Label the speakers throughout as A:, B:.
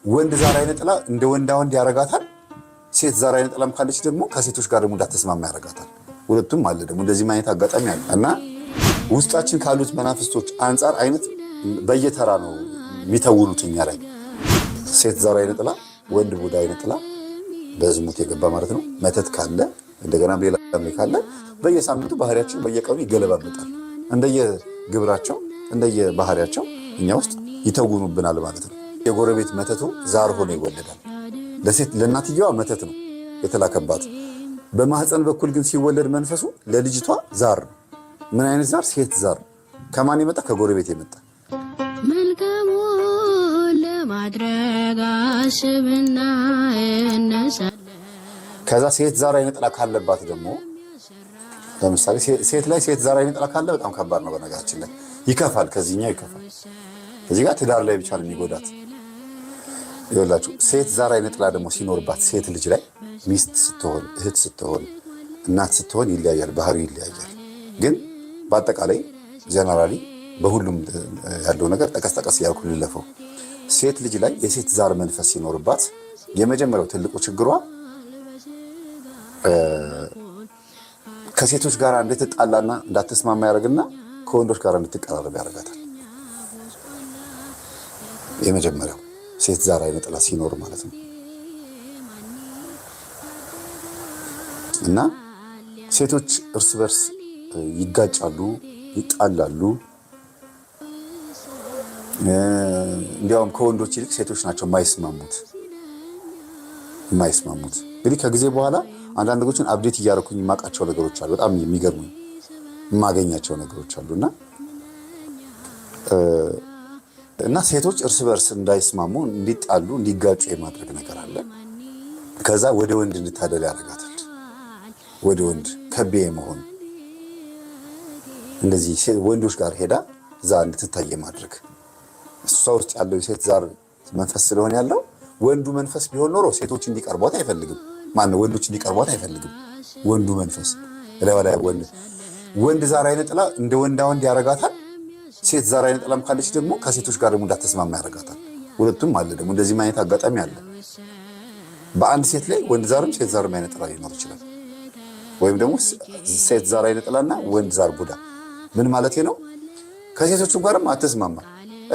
A: ወንድ ዛር አይነ ጥላ እንደ ወንዳ ወንድ ያረጋታል። ሴት ዛር አይነ ጥላም ካለች ደግሞ ከሴቶች ጋር ደግሞ እንዳትስማማ ያረጋታል። ሁለቱም አለ ደግሞ እንደዚህ ማየት አጋጣሚ አለ እና ውስጣችን ካሉት መናፍስቶች አንፃር አይነት በየተራ ነው የሚተውሉት እኛ ላይ። ሴት ዛር አይነ ጥላ፣ ወንድ ቡዳ አይነ ጥላ በዝሙት የገባ ማለት ነው። መተት ካለ እንደገና ሌላ ካለ በየሳምንቱ ባህሪያችን በየቀኑ ይገለባበጣል። እንደየግብራቸው እንደየባህሪያቸው እኛ ውስጥ ይተውኑብናል ማለት ነው። የጎረቤት መተቱ ዛር ሆኖ ይወለዳል። ለሴት ለእናትየዋ መተት ነው የተላከባት። በማህፀን በኩል ግን ሲወለድ መንፈሱ ለልጅቷ ዛር ነው። ምን አይነት ዛር? ሴት ዛር። ከማን የመጣ? ከጎረቤት የመጣ።
B: መልካሙ ለማድረግ አስብና እነሳለ።
A: ከዛ ሴት ዛር አይነ ጥላ ካለባት ደግሞ ለምሳሌ ሴት ላይ ሴት ዛር አይነ ጥላ ካለ በጣም ከባድ ነው። በነገራችን ላይ ይከፋል፣ ከዚህኛው ይከፋል። እዚህ ጋር ትዳር ላይ ብቻ ነው የሚጎዳት። ይኸውላችሁ ሴት ዛር አይነ ጥላ ደግሞ ሲኖርባት ሴት ልጅ ላይ ሚስት ስትሆን፣ እህት ስትሆን፣ እናት ስትሆን ይለያያል፣ ባህሪው ይለያያል። ግን በአጠቃላይ ጀነራሊ በሁሉም ያለው ነገር ጠቀስ ጠቀስ እያልኩ ልለፈው። ሴት ልጅ ላይ የሴት ዛር መንፈስ ሲኖርባት የመጀመሪያው ትልቁ ችግሯ ከሴቶች ጋር እንድትጣላና እንዳትስማማ ያደርግና ከወንዶች ጋር እንድትቀራረብ ያደርጋታል። የመጀመሪያው ሴት ዛር አይነ ጥላ ሲኖር ማለት ነው። እና ሴቶች እርስ በርስ ይጋጫሉ፣ ይጣላሉ። እንዲያውም ከወንዶች ይልቅ ሴቶች ናቸው የማይስማሙት። እንግዲህ ከጊዜ በኋላ አንዳንድ ነገሮችን አፕዴት እያደረኩኝ የማውቃቸው ነገሮች አሉ። በጣም የሚገርሙኝ የማገኛቸው ነገሮች አሉና እና ሴቶች እርስ በርስ እንዳይስማሙ፣ እንዲጣሉ፣ እንዲጋጩ የማድረግ ነገር አለ። ከዛ ወደ ወንድ እንድታደል ያደርጋታል። ወደ ወንድ ከቤ መሆን እንደዚህ ወንዶች ጋር ሄዳ እዛ እንድትታይ ማድረግ። እሷ ውስጥ ያለው የሴት ዛር መንፈስ ስለሆነ ያለው ወንዱ መንፈስ ቢሆን ኖሮ ሴቶች እንዲቀርቧት አይፈልግም። ማነው ወንዶች እንዲቀርቧት አይፈልግም። ወንዱ መንፈስ ለወላ ወንድ ዛር አይነ ጥላ እንደ ወንዳ ወንድ ያረጋታል። ሴት ዛር አይነ ጥላም ካለች ደግሞ ከሴቶች ጋር ደግሞ እንዳትስማማ ያረጋታል። ሁለቱም አለ ደግሞ እንደዚህ ማየት አጋጣሚ አለ። በአንድ ሴት ላይ ወንድ ዛርም ሴት ዛርም አይነ ጥላ ሊኖር ይችላል። ወይም ደግሞ ሴት ዛር አይነ ጥላና ወንድ ዛር ቡዳ። ምን ማለት ነው? ከሴቶቹ ጋርም አትስማማ።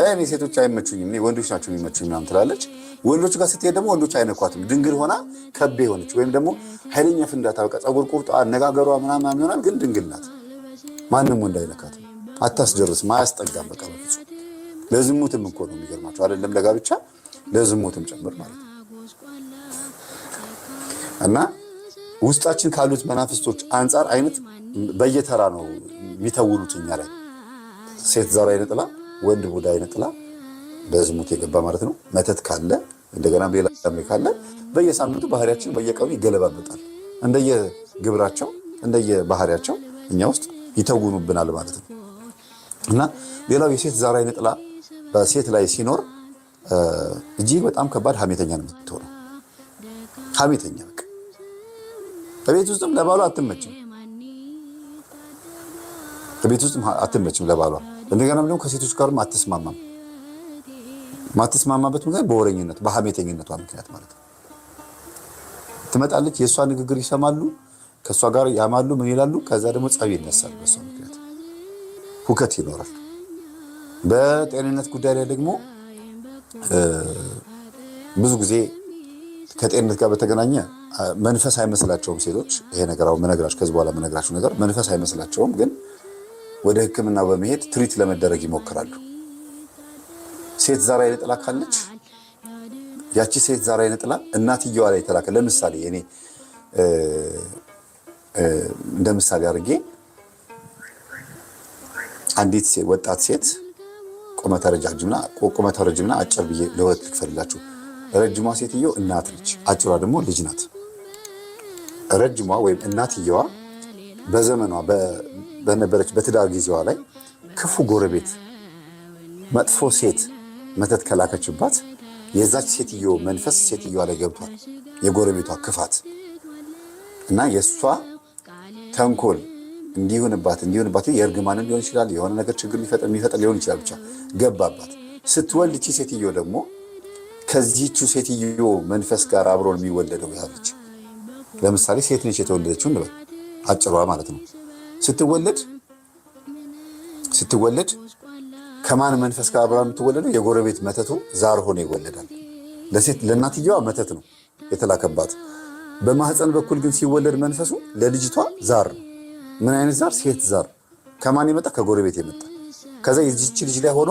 A: እኔ ሴቶች አይመቹኝም፣ እኔ ወንዶች ናቸው የሚመቹኝ ምናምን ትላለች። ወንዶች ጋር ስትሄድ ደግሞ ወንዶች አይነኳትም። ድንግል ሆና ከቤ ሆነች። ወይም ደግሞ ኃይለኛ ፍንዳታ፣ በቃ ፀጉር ቁርጧ፣ አነጋገሯ ምናምን ይሆናል፣ ግን ድንግል ናት። ማንም ወንድ አይነካትም፣ አታስደርስም፣ አያስጠጋም። በቃ በፍጹም። ለዝሙትም እኮ ነው የሚገርማቸው፣ አይደለም ለጋብቻ ለዝሙትም ጭምር ማለት ነው። እና ውስጣችን ካሉት መናፍስቶች አንፃር አይነት በየተራ ነው የሚተውሉት እኛ ላይ። ሴት ዛር አይነ ጥላ፣ ወንድ ቡዳ አይነ ጥላ በዝሙት የገባ ማለት ነው። መተት ካለ እንደገና ሌላ ካለ በየሳምንቱ ባህሪያችን በየቀኑ ይገለባበጣል። እንደየግብራቸው እንደየባህሪያቸው እኛ ውስጥ ይተውኑብናል ማለት ነው። እና ሌላው የሴት ዛር አይነ ጥላ በሴት ላይ ሲኖር እጅግ በጣም ከባድ ሀሜተኛ ነው የምትሆነው። ሀሜተኛ በቃ በቤት ውስጥም ለባሏ አትመችም። በቤት ውስጥም አትመችም ለባሏ። እንደገና ደግሞ ከሴቶች ጋርም አትስማማም። ማትስማማበት ምክንያት በወረኝነት በሀሜተኝነቷ ምክንያት ማለት ነው። ትመጣለች፣ የእሷ ንግግር ይሰማሉ፣ ከእሷ ጋር ያማሉ፣ ምን ይላሉ። ከዛ ደግሞ ጸብ ይነሳል። በእሷ ምክንያት ሁከት ይኖራል። በጤንነት ጉዳይ ላይ ደግሞ ብዙ ጊዜ ከጤንነት ጋር በተገናኘ መንፈስ አይመስላቸውም ሴቶች። ይሄ ነገር አሁን መነግራችሁ ከዚህ በኋላ መነግራችሁ ነገር መንፈስ አይመስላቸውም፣ ግን ወደ ሕክምና በመሄድ ትሪት ለመደረግ ይሞክራሉ። ሴት ዛር አይነ ጥላ ካለች ያቺ ሴት ዛር አይነ ጥላ እናትየዋ ላይ ተላከ። ለምሳሌ እኔ እንደ ምሳሌ አድርጌ አንዲት ወጣት ሴት ቁመተ ረጅምና አጭር ብዬ ለሁለት ልክፈልላችሁ። ረጅሟ ሴትዮ እናት ነች፣ አጭሯ ደግሞ ልጅ ናት። ረጅሟ ወይም እናትየዋ በዘመኗ በነበረች በትዳር ጊዜዋ ላይ ክፉ ጎረቤት፣ መጥፎ ሴት መተት ከላከችባት የዛች ሴትዮ መንፈስ ሴትዮዋ ላይ ገብቷል። የጎረቤቷ ክፋት እና የእሷ ተንኮል እንዲሆንባት የእርግማንን ሊሆን ይችላል፣ የሆነ ነገር ችግር የሚፈጥር ሊሆን ይችላል። ብቻ ገባባት። ስትወልድ እቺ ሴትዮ ደግሞ ከዚህቹ ሴትዮ መንፈስ ጋር አብሮ የሚወለደው ያለች ለምሳሌ ሴት ነች የተወለደችው እንበል አጭሯ ማለት ነው። ስትወለድ ከማን መንፈስ ጋር አብራ የምትወለደው? የጎረቤት መተቱ ዛር ሆኖ ይወለዳል። ለእናትየዋ መተት ነው የተላከባት። በማህፀን በኩል ግን ሲወለድ መንፈሱ ለልጅቷ ዛር ነው። ምን አይነት ዛር? ሴት ዛር። ከማን የመጣ? ከጎረቤት የመጣ። ከዛ የዚች ልጅ ላይ ሆኖ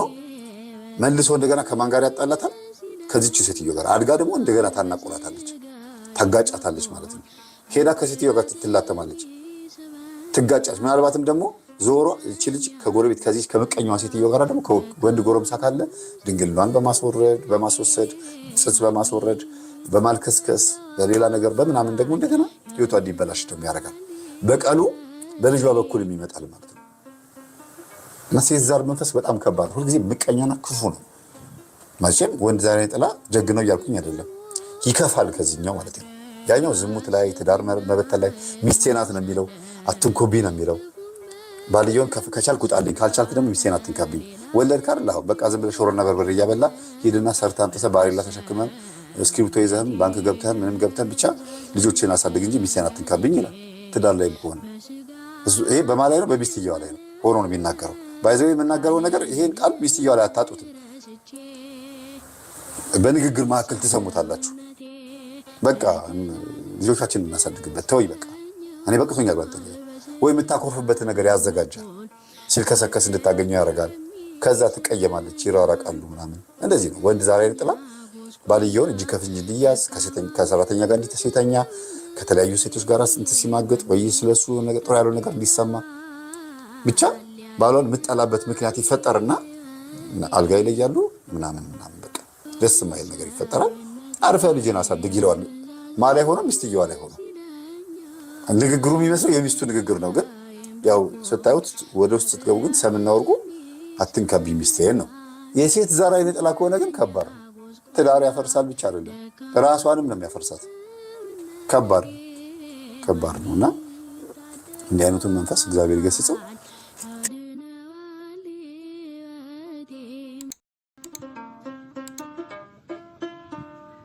A: መልሶ እንደገና ከማን ጋር ያጣላታል? ከዚች ሴትዮ ጋር አድጋ ደግሞ እንደገና ታናቆራታለች፣ ታጋጫታለች ማለት ነው። ሄዳ ከሴትዮ ጋር ትላተማለች፣ ትጋጫች። ምናልባትም ደግሞ ዞሮ እቺ ልጅ ከጎረቤት ከዚህ ከምቀኛዋ ሴትዮ ጋር ደግሞ ወንድ ጎረምሳ ካለ ድንግልናን በማስወሰድ ጽጽ በማስወረድ በማልከስከስ በሌላ ነገር በምናምን ደግሞ እንደገና ህይወቷ እንዲበላሽ ደግሞ ያደርጋል። በቀሉ በልጇ በኩል የሚመጣል ማለት ነው። እና ሴት ዛር መንፈስ በጣም ከባድ ነው። ሁልጊዜ ምቀኛና ክፉ ነው። መቼም ወንድ ዛሬ ጥላ ጀግ ነው እያልኩኝ አይደለም፣ ይከፋል ከዚህኛው ማለት ነው። ያኛው ዝሙት ላይ ትዳር መበተል ላይ ሚስቴ ናት ነው የሚለው፣ አትንኮብኝ ነው የሚለው። ባልየውን ከቻልክ ውጣልኝ፣ ካልቻልክ ደግሞ ሚስቴን አትንካብኝ። ወለድክ አይደል? አሁን በቃ ዝም ብለህ ሾሮና በርበሬ እያበላ ሂድና ሰርታ አምጥተህ ባሬላ ተሸክመን እስክሪብቶ ይዘህም ባንክ ገብተህም ምንም ገብተህም ብቻ ልጆችን አሳድግ እንጂ ሚስቴን አትንካብኝ ይላል። ትዳር ላይ ከሆነ ይሄ በማ ላይ ነው? በሚስትየዋ ላይ ነው ሆኖ ነው የሚናገረው። ባይዘው የምናገረው ነገር ይሄን ቃል ሚስትየዋ ላይ አታጡትም። በንግግር መካከል ትሰሙታላችሁ። በቃ ልጆቻችንን እናሳድግበት ተወይ፣ በቃ እኔ በቅቶኛል ባልተኛ ወይ የምታኮርፍበት ነገር ያዘጋጃል። ሲልከሰከስ እንድታገኘው ያደርጋል። ከዛ ትቀየማለች፣ ይራራቃሉ ምናምን። እንደዚህ ነው ወንድ ዛሬ ጥላ ባልየውን እጅ ከፍንጅ እንዲያዝ ከሰራተኛ ጋር እንዲተኛ ከተለያዩ ሴቶች ጋር ስንት ሲማገጥ ወይ ስለሱ ነገር ጥሩ ያለው ነገር እንዲሰማ ብቻ ባሏን የምጠላበት ምክንያት ይፈጠርና አልጋ ይለያሉ ምናምን በቃ ደስ የማይል ነገር ይፈጠራል። አርፈ ልጅን አሳድግ ይለዋል። ማላይ ሆኖ ሚስትየዋ ላይ ሆኖ ንግግሩ የሚመስለው የሚስቱ ንግግር ነው። ግን ያው ስታዩት ወደ ውስጥ ስትገቡ ግን ሰምና ወርቁ አትንካቢ ሚስቴን ነው። የሴት ዛር አይነ ጥላ ከሆነ ግን ከባድ ነው። ትዳር ያፈርሳል ብቻ አይደለም ራሷንም ነው የሚያፈርሳት። ከባድ ነው እና እንዲህ አይነቱን መንፈስ እግዚአብሔር ይገስጸው።